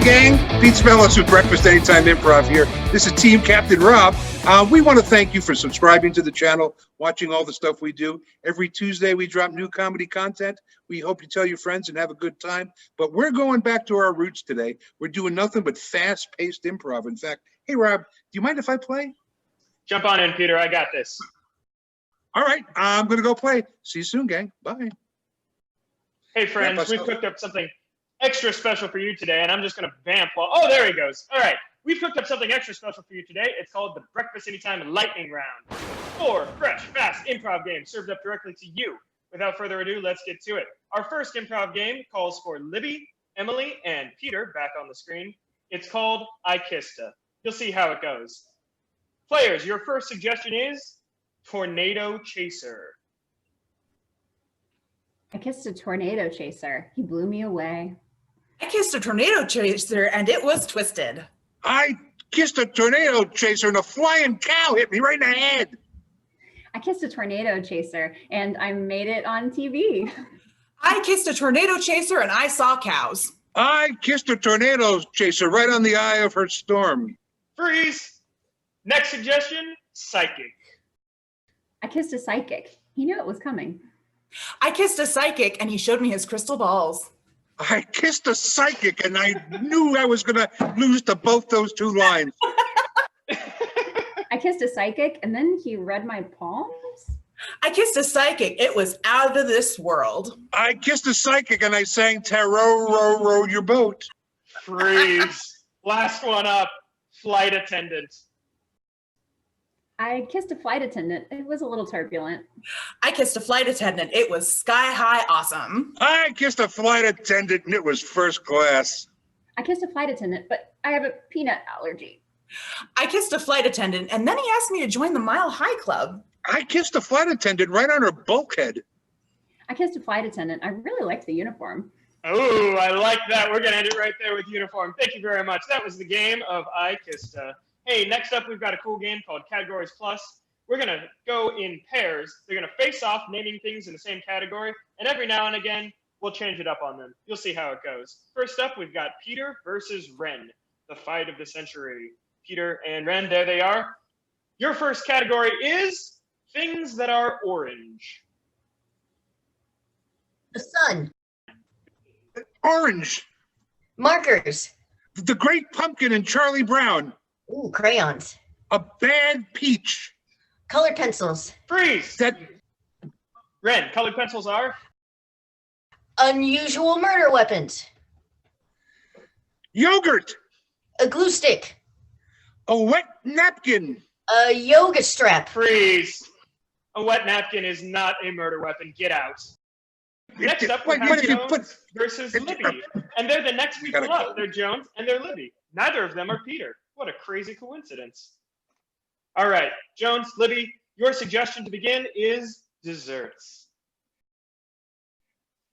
gang. Pete Spellis with Breakfast Anytime Improv here. This is Team Captain Rob. We want to thank you for subscribing to the channel, watching all the stuff we do. Every Tuesday, we drop new comedy content. We hope you tell your friends and have a good time. But we're going back to our roots today. We're doing nothing but fast-paced improv. In fact, hey, Rob, do you mind if I play? Jump on in, Peter. I got this. All right, I'm going to go play. See you soon, gang. Bye. Hey, friends, we've cooked up something extra special for you today, and I'm just going to vamp while... Oh, there he goes. All right. We've cooked up something extra special for you today. It's called the Breakfast Anytime Lightning Round. 4 fresh, fast improv games served up directly to you. Without further ado, let's get to it. Our first improv game calls for Libby, Emily, and Peter back on the screen. It's called I Kissed Her. You'll see how it goes. Players, your first suggestion is Tornado Chaser. I kissed a tornado chaser. He blew me away. I kissed a tornado chaser and it was twisted. I kissed a tornado chaser and a flying cow hit me right in the head. I kissed a tornado chaser and I made it on TV. I kissed a tornado chaser and I saw cows. I kissed a tornado chaser right on the eye of her storm. Freeze. Next suggestion, Psychic. I kissed a psychic. He knew it was coming. I kissed a psychic and he showed me his crystal balls. I kissed a psychic and I knew I was going to lose to both those two lines. I kissed a psychic and then he read my palms. I kissed a psychic. It was out of this world. I kissed a psychic and I sang Tarot, row, row your boat. Freeze. Last one up, Flight Attendant. I kissed a flight attendant. It was a little turbulent. I kissed a flight attendant. It was sky high awesome. I kissed a flight attendant and it was first class. I kissed a flight attendant, but I have a peanut allergy. I kissed a flight attendant and then he asked me to join the Mile High Club. I kissed a flight attendant right on her bulkhead. I kissed a flight attendant. I really liked the uniform. Oh, I like that. We're going to end it right there with uniform. Thank you very much. That was the game of I Kissed Her. Hey, next up, we've got a cool game called Categories Plus. We're going to go in pairs. They're going to face off naming things in the same category, and every now and again, we'll change it up on them. You'll see how it goes. First up, we've got Peter versus Ren, the fight of the century. Peter and Ren, there they are. Your first category is things that are orange. The sun. Orange. Markers. The Great Pumpkin and Charlie Brown. Ooh, crayons. A bad peach. Colored pencils. Freeze! That Ren, colored pencils are? Unusual murder weapons. yogurt. A glue stick. A wet napkin. A yoga strap. Freeze! A wet napkin is not a murder weapon. Get out. Next up, we have Jones versus Libby. And they're the next people up. They're Jones and they're Libby. Neither of them are Peter. What a crazy coincidence. All right, Jones, Libby, your suggestion to begin is desserts.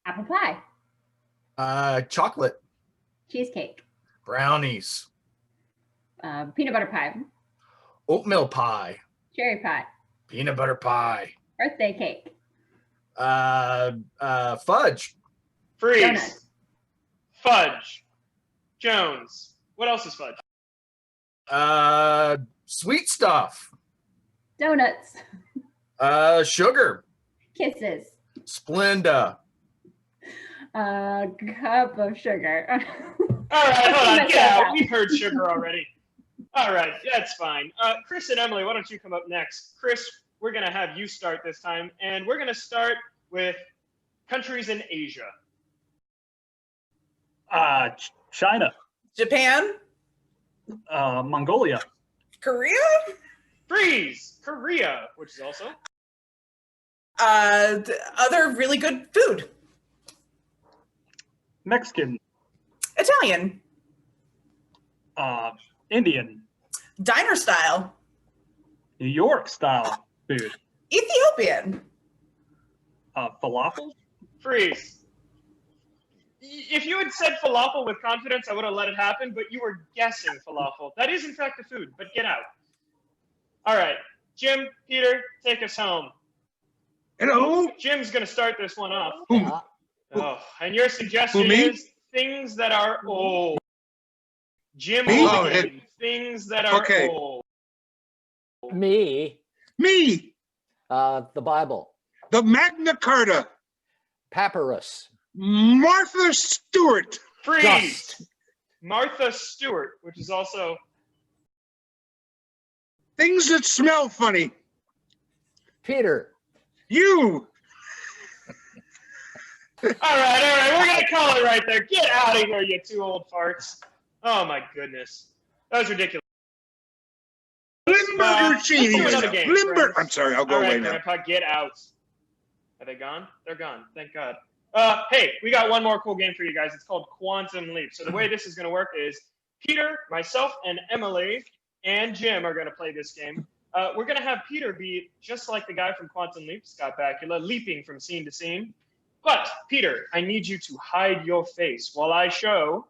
Apple pie. Chocolate. Cheesecake. Brownies. Peanut butter pie. Oatmeal pie. Cherry pie. Peanut butter pie. Birthday cake. Fudge. Freeze. Donuts. Fudge. Jones. What else is fudge? Sweet stuff. Donuts. Sugar. Kisses. Splenda. A cup of sugar. All right, hold on. Get out. We've heard sugar already. All right, that's fine. Chris and Emily, why don't you come up next? Chris, we're going to have you start this time, and we're going to start with countries in Asia. China. Japan. Mongolia. Korea. Freeze! Korea, which is also? Other really good food. Mexican. Italian. Indian. Diner style. New York style food. Ethiopian. Falafel. Freeze. If you had said falafel with confidence, I would have let it happen, but you were guessing falafel. That is, in fact, a food, but get out. All right. Jim, Peter, take us home. Hello. Jim's going to start this one off. Who? Oh, and your suggestion Who, me? is things that are old. Jim Me? will Oh, begin. Things that are Okay. old. Me, Me, the Bible, the Magna Carta, papyrus, Martha Stewart, Freeze. dust, Martha Stewart, which is also things that smell funny. Peter, You, all right. We're gonna call it right there. Get out of here, you two old farts. Oh my goodness, that was ridiculous. Limburger let's do cheese. another game, Limburg. friends. I'm sorry, I'll go All right, away now. Grandpa, get out. Are they gone? They're gone. Thank God. Hey, we got one more cool game for you guys. It's called Quantum Leap. So the way this is going to work is Peter, myself, and Emily, and Jim are going to play this game. We're going to have Peter be just like the guy from Quantum Leap, Scott Bakula, leaping from scene to scene. But, Peter, I need you to hide your face while I show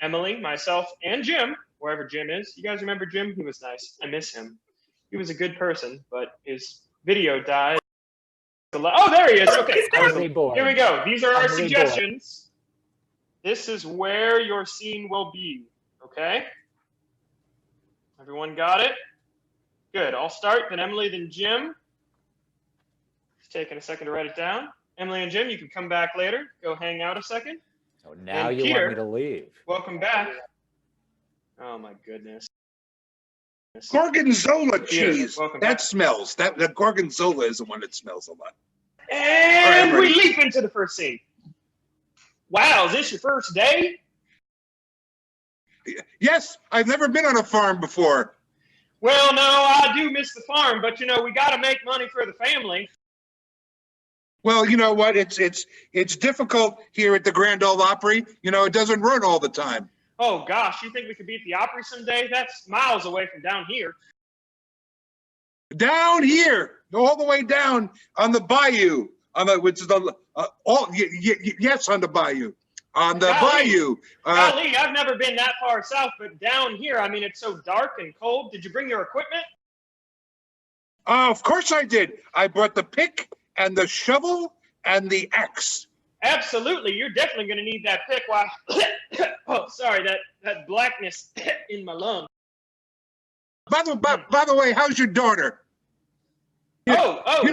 Emily, myself, and Jim, wherever Jim is. You guys remember Jim? He was nice. I miss him. He was a good person, but his video died. Oh, there he is. Okay. Ugly boy. Here we go. These are our Ugly boy. suggestions. This is where your scene will be. Okay? Everyone got it? Good. I'll start, then Emily, then Jim. Just taking a second to write it down. Emily and Jim, you can come back later. Go hang out a second. So now And you Peter. want me to leave. Welcome back. Oh, my goodness. Gorgonzola Peter, cheese. welcome That back. smells. The gorgonzola is the one that smells a lot. And All right, we leap into the first scene. Wow, is this your first day? Yes, I've never been on a farm before. Well, no, I do miss the farm, but you know, we got to make money for the family. Well, you know what? It's difficult here at the Grand Ole Opry. You know, it doesn't run all the time. Oh gosh, you think we could beat the Opry someday? That's miles away from down here. Down here, all the way down on the bayou, which is the yes, on the bayou, on the Golly. bayou. Golly, I've never been that far south, but down here, I mean, it's so dark and cold. Did you bring your equipment? Of course I did. I brought the pick and the shovel and the axe. Absolutely, you're definitely going to need that pick. While oh, sorry, that blackness in my lungs. By the way, how's your daughter? Oh, You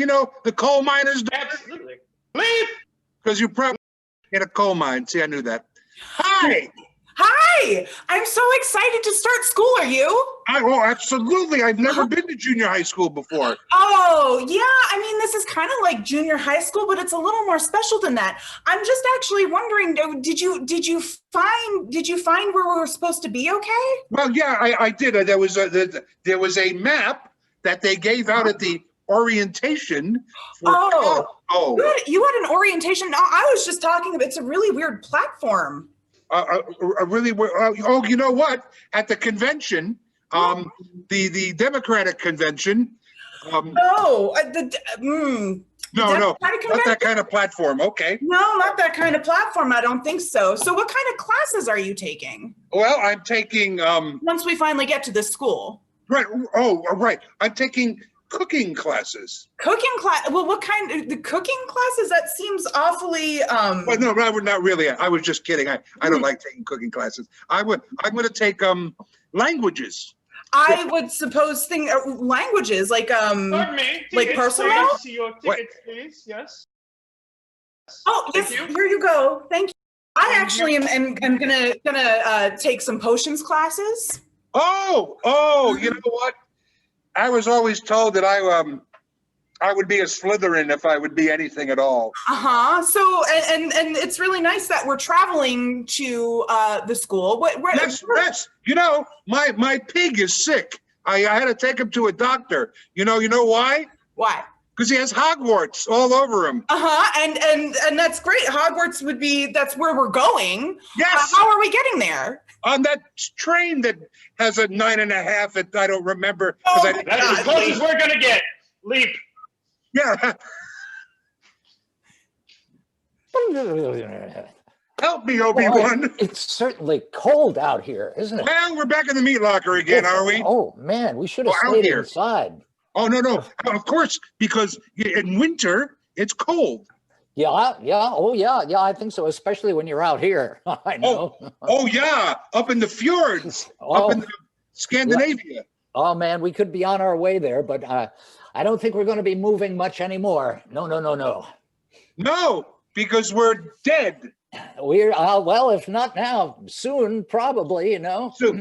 know the coal miners, absolutely. Leave. because you probably in a coal mine. See, I knew that. Hi. Hi, I'm so excited to start school. Are you? Oh, absolutely. I've never been to junior high school before. Oh, yeah. I mean, this is kind of like junior high school, but it's a little more special than that. I'm just actually wondering, did you find where we were supposed to be okay? Well, yeah, I did. There was a map that they gave out at the orientation. You had an orientation. No, I was just talking about, it's a really weird platform. You know what? At the convention, the Democratic convention. No, Not that kind of platform. Okay. No, not that kind of platform. I don't think so. So what kind of classes are you taking? Well, I'm taking. Once we finally get to this school. Right. Oh, right. I'm taking cooking classes. Cooking class? Well, what kind? The cooking classes? That seems awfully. Well, no, not really. I was just kidding. I don't like taking cooking classes. I'm going to take languages. I would suppose languages like Pardon me. like Tickets. personal? I'd like to see your tickets, please. Yes. Oh, yes. Thank you. Here you go. Thank you. I Thank actually am gonna take some potions classes. Oh, you know what? I was always told that I would be a Slytherin if I would be anything at all. So and it's really nice that we're traveling to the school. Yes. You know, my pig is sick. I had to take him to a doctor. You know why? Why? Because he has Hogwarts all over him. And that's great. Hogwarts that's where we're going. Yes. How are we getting there? On that train that has a 9.5. I don't remember. That's as close as we're gonna get. Leap. Yeah. Help me, Obi-Wan. Boy, it's certainly cold out here, isn't it? Well, we're back in the meat locker again, are we? Oh man, we should have out stayed here. inside. Oh, no. Of course, because in winter, it's cold. Yeah, oh yeah, I think so, especially when you're out here. I know. Oh yeah, up in the fjords, Oh. up in Scandinavia. Oh man, we could be on our way there, but I don't think we're going to be moving much anymore. No. No, because we're dead. We're well, if not now, soon, probably. You know. So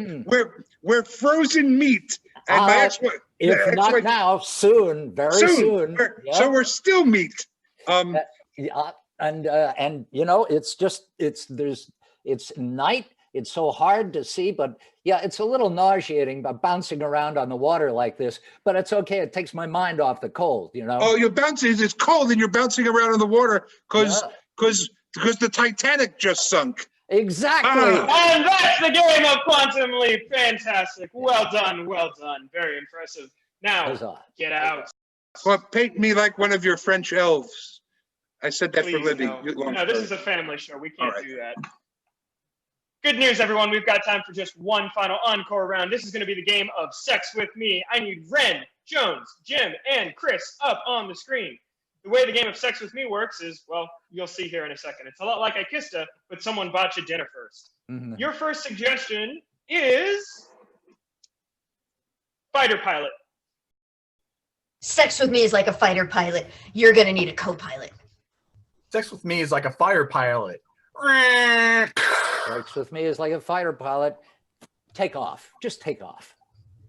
we're frozen meat. And my if not now, soon, very soon. So we're still meat. Yeah, and you know, it's night. It's so hard to see, but yeah, it's a little nauseating by bouncing around on the water like this. But it's okay. It takes my mind off the cold. You know. Oh, you're bouncing. It's cold, and you're bouncing around in the water because the Titanic just sunk. Exactly. And that's the game of Quantum Leap. Fantastic. Well done. Well done. Very impressive. Now, get out. Well, paint me like one of your French elves. I said that for Libby. No, this is a family show. We can't do that. Good news, everyone. We've got time for just one final encore round. This is going to be the game of Sex With Me. I need Ren, Jones, Jim, and Chris up on the screen. The way the game of Sex With Me works is, well, you'll see here in a second. It's a lot like I Kissed Her, but someone bought you dinner first. Your first suggestion is fighter pilot. Sex with me is like a fighter pilot. You're going to need a co-pilot. Sex with me is like a fire pilot. Sex with me is like a fighter pilot. Take off. Just take off.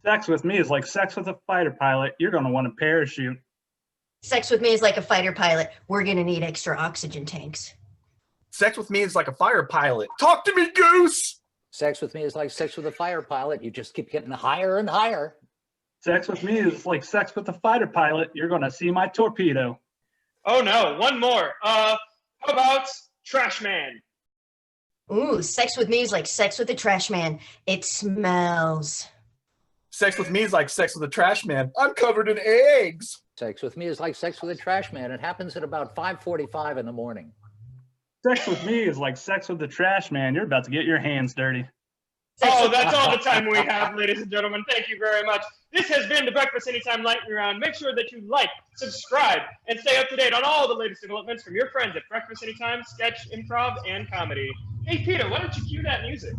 Sex with me is like sex with a fighter pilot. You're going to want a parachute. Sex with me is like a fighter pilot. We're going to need extra oxygen tanks. Sex with me is like a fire pilot. Talk to me, Goose! Sex with me is like sex with a fire pilot. You just keep getting higher and higher. Sex with me is like sex with a fighter pilot. You're going to see my torpedo. Oh, no. One more. How about Trash Man? Ooh, sex with me is like sex with a trash man. It smells. Sex with me is like sex with a trash man. I'm covered in eggs. Sex with me is like sex with a trash man. It happens at about 5:45 in the morning. Sex with me is like sex with the trash man. You're about to get your hands dirty. Oh, that's all the time we have, ladies and gentlemen. Thank you very much. This has been the Breakfast Anytime Lightning Round. Make sure that you like, subscribe, and stay up to date on all the latest developments from your friends at Breakfast Anytime, Sketch, Improv, and Comedy. Hey, Peter, why don't you cue that music?